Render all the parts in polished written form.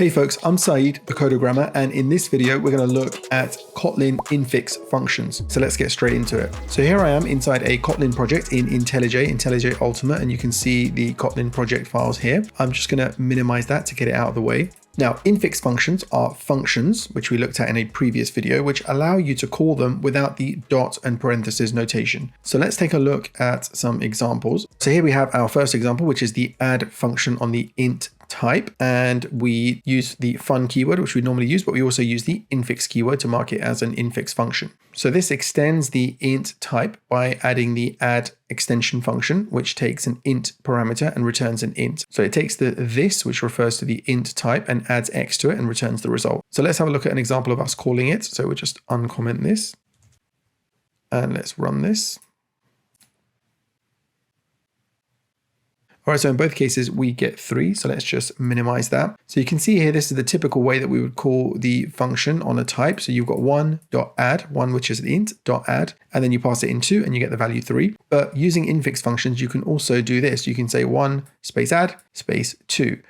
Hey folks, I'm Saeed, the Codogrammer, and in this video, we're going to look at Kotlin Infix functions. So let's get straight into it. So here I am inside a Kotlin project in IntelliJ Ultimate, and you can see the Kotlin project files here. I'm just going to minimize that to get it out of the way. Now, infix functions are functions, which we looked at in a previous video, which allow you to call them without the dot and parentheses notation. So let's take a look at some examples. So here we have our first example, which is the add function on the int type, and we use the fun keyword, which we normally use, but we also use the infix keyword to mark it as an infix function. So this extends the int type by adding the add extension function, which takes an int parameter and returns an int. So it takes this, which refers to the int type, and adds x to it and returns the result. So let's have a look at an example of us calling it. So we'll just uncomment this and let's run this. All right, so in both cases, we get 3. So let's just minimize that. So you can see here, this is the typical way that we would call the function on a type. So you've got one.add, one which is an int.add, and then you pass it in 2 and you get the value 3. But using infix functions, you can also do this. You can say 1 space add space 2,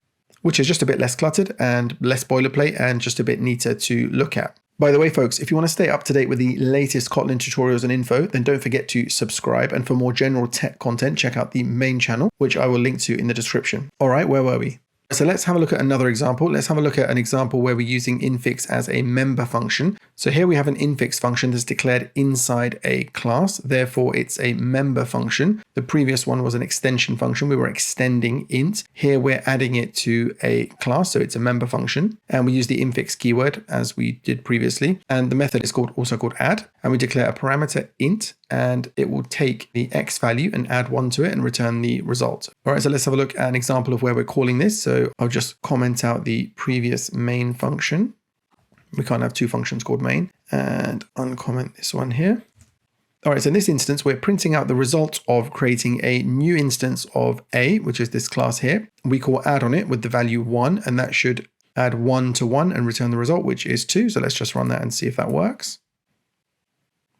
which is just a bit less cluttered and less boilerplate and just a bit neater to look at. By the way, folks, if you want to stay up to date with the latest Kotlin tutorials and info, then don't forget to subscribe. And for more general tech content, check out the main channel, which I will link to in the description. All right, where were we? So let's have a look at another example. Let's have a look at an example where we're using infix as a member function. So here we have an infix function that's declared inside a class. Therefore, it's a member function. The previous one was an extension function. We were extending int. Here we're adding it to a class. So it's a member function. And we use the infix keyword as we did previously. And the method is also called add. And we declare a parameter int, and it will take the x value and add 1 to it and return the result. All right, so let's have a look at an example of where we're calling this. So I'll just comment out the previous main function. We can't have two functions called main, and uncomment this one here. All right, so in this instance, we're printing out the result of creating a new instance of A, which is this class here. We call add on it with the value 1, and that should add 1 to 1 and return the result, which is 2. So let's just run that and see if that works.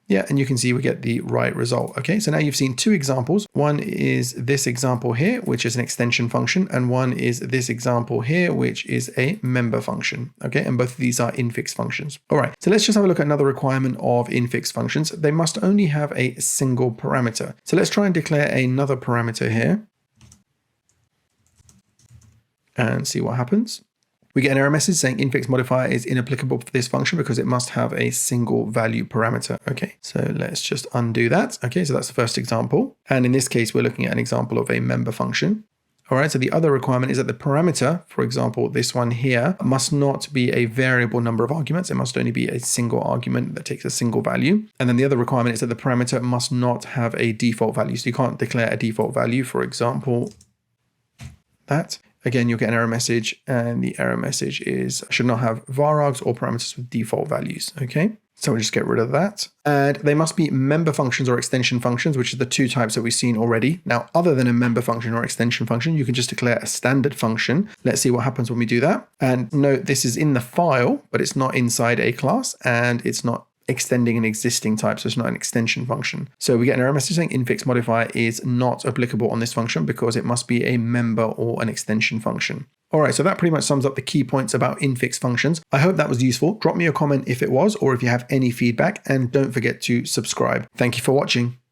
Yeah, and you can see we get the right result. Okay, so now you've seen two examples. One is this example here, which is an extension function, and one is this example here, which is a member function. Okay, and both of these are infix functions. All right, so let's just have a look at another requirement of infix functions. They must only have a single parameter. So let's try and declare another parameter here and see what happens. We get an error message saying infix modifier is inapplicable for this function because it must have a single value parameter. Okay, so let's just undo that. Okay, so that's the first example. And in this case, we're looking at an example of a member function. All right, so the other requirement is that the parameter, for example, this one here, must not be a variable number of arguments. It must only be a single argument that takes a single value. And then the other requirement is that the parameter must not have a default value. So you can't declare a default value, for example, that. Again, you'll get an error message, and the error message is should not have varargs or parameters with default values. Okay, so we'll just get rid of that. And they must be member functions or extension functions, which are the two types that we've seen already. Now, other than a member function or extension function, you can just declare a standard function. Let's see what happens when we do that. And note, this is in the file, but it's not inside a class, and it's not extending an existing type, so it's not an extension function. So we get an error message saying infix modifier is not applicable on this function because it must be a member or an extension function. All right, so that pretty much sums up the key points about infix functions. I hope that was useful. Drop me a comment if it was, or if you have any feedback, and don't forget to subscribe. Thank you for watching.